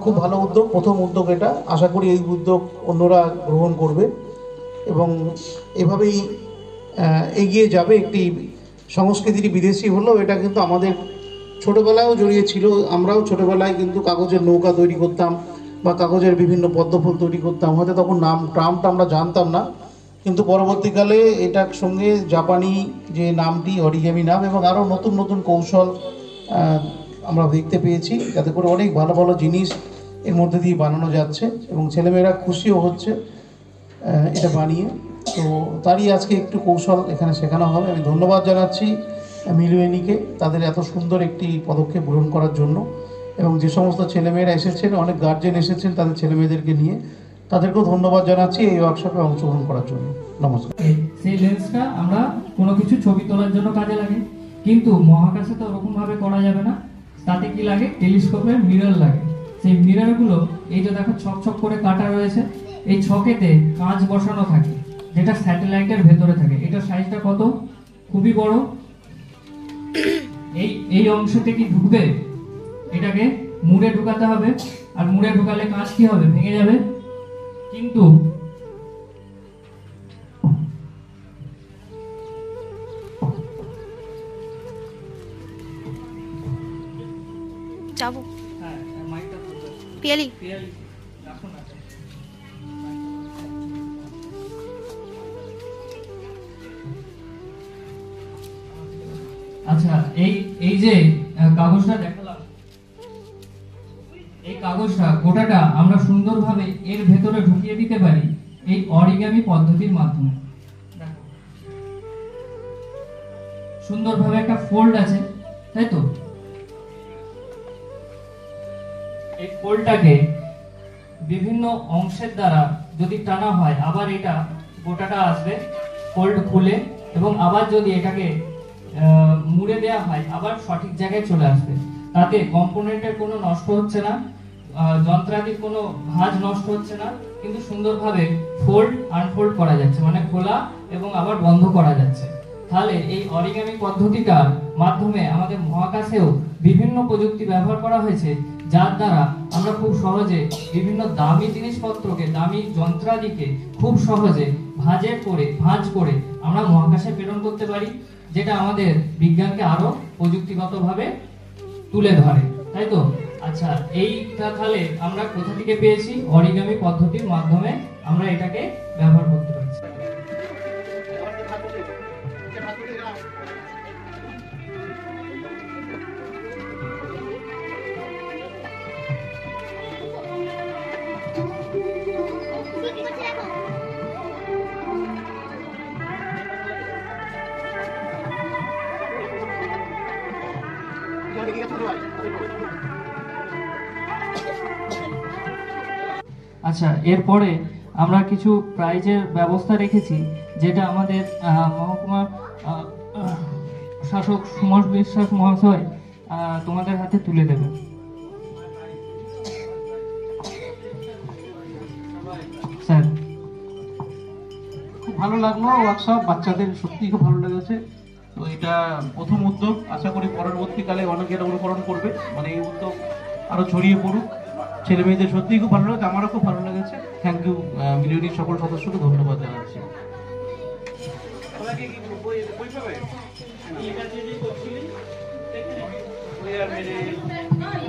খুব ভালো উদ্যোগ, প্রথম উদ্যোগ এটা। আশা করি এই উদ্যোগ অন্যরা গ্রহণ করবে এবং এভাবেই এগিয়ে যাবে। একটি সংস্কৃতির বিদেশি হলেও এটা কিন্তু আমাদের ছোটোবেলায়ও জড়িয়ে ছিল। আমরাও ছোটোবেলায় কিন্তু কাগজের নৌকা তৈরি করতাম বা কাগজের বিভিন্ন পদ্মফুল তৈরি করতাম। হয়তো তখন ট্রামটা আমরা জানতাম না, কিন্তু পরবর্তীকালে এটার সঙ্গে জাপানি যে নামটি অরিগেমি নাম এবং আরও নতুন নতুন কৌশল আমরা দেখতে পেয়েছি, যাতে করে অনেক ভালো ভালো জিনিস এর মধ্যে দিয়ে বানানো যাচ্ছে এবং ছেলেমেয়েরা খুশিও হচ্ছে এটা বানিয়ে। তো তারই আজকে একটু কৌশল এখানে শেখানো হবে। আমি ধন্যবাদ জানাচ্ছি মিলুয়েনিকে তাদের এত সুন্দর একটি পদক্ষেপ গ্রহণ করার জন্য, এবং যে সমস্ত ছেলেমেয়েরা এসেছেন, অনেক গার্জেন এসেছেন তাদের ছেলেমেয়েদেরকে নিয়ে, তাদেরকেও ধন্যবাদ জানাচ্ছি এই ওয়ার্কশপে অংশগ্রহণ করার জন্য। নমস্কার। সেই লেন্সটা আমরা কোনো কিছু ছবি তোলার জন্য কাজে লাগে, কিন্তু মহাকাশে তো ওরকম ভাবে করা যাবে না। তাতে কি লাগে? টেলিস্কোপের মিরর লাগে। সেই মিররগুলো এই যে দেখো ছক ছক করে কাটা রয়েছে, এই ছকেতে কাঁচ বসানো থাকে যেটা স্যাটেলাইটের ভেতরে থাকে। এটার সাইজটা কত? খুবই বড়। এই অংশতে কি ঢুকবে? এটাকে মুড়ে ঢুকাতে হবে, আর মুড়ে ঢুকালে কাঁচ কি হবে? ভেঙে যাবে। কিন্তু যাবো পিয়ালি। আচ্ছা, এই যে কাগজটা দেখালাম, এই কাগজটা গোটাটা আমরা সুন্দরভাবে এর ভেতরে ঢুকিয়ে দিতে পারি এই অরিগামি পদ্ধতির মাধ্যমে। সুন্দরভাবে একটা ফোল্ড আছে, তাই তো? এই ফোল্ডটাকে বিভিন্ন অংশের দ্বারা যদি টানা হয়, আবার এটা গোটাটা আসবে, ফোল্ড খুলে, এবং আবার যদি এটাকে মুড়ে দেওয়া হয় আবার সঠিক জায়গায় চলে আসবে। তাতে কম্পোনেন্টের কোনো নষ্ট হচ্ছে না, যন্ত্রাদির কোনো ভাঁজ নষ্ট হচ্ছে না, কিন্তু সুন্দরভাবে ফোল্ড আনফোল্ড করা যাচ্ছে, মানে খোলা এবং আবার বন্ধ করা যাচ্ছে। তাহলে এই অরিগামি পদ্ধতিটার মাধ্যমে আমাদের মহাকাশেও বিভিন্ন প্রযুক্তি ব্যবহার করা হয়েছে, যার দ্বারা আমরা খুব সহজে বিভিন্ন দামি জিনিসপত্রকে, দামি যন্ত্রাদিকে খুব সহজে ভাঁজ করে আমরা মহাকাশে প্রেরণ করতে পারি, যেটা আমাদের বিজ্ঞানকে আরো প্রযুক্তিগতভাবে তুলে ধরে, তাই তো? আচ্ছা, এইটা তাহলে আমরা কোথা থেকে পেয়েছি? অরিগামি পদ্ধতির মাধ্যমে আমরা এটাকে ব্যবহার করতে পারছি। আচ্ছা, এরপরে আমরা কিছু প্রাইজের ব্যবস্থা রেখেছি, যেটা আমাদের মহকুমার শাসক সুমন বিশ্বাস মহাশয় তোমাদের হাতে তুলে দেবে। স্যার, খুব ভালো লাগলো ওয়ার্কশপ, বাচ্চাদের সত্যিই খুব ভালো লেগেছে। তো এটা প্রথম উদ্যোগ, আশা করি পরবর্তীকালে অনেকে এটা অনুকরণ করবে, মানে এই উদ্যোগ আরো ছড়িয়ে পড়ুক। ছেলে মেয়েদের সত্যিই খুব ভালো লেগেছে, আমারও খুব ভালো লেগেছে। থ্যাংক ইউ, মিলিয়নির সকল সদস্যকে ধন্যবাদ জানাচ্ছি।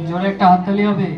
জোরে একটা হাততালি হবে।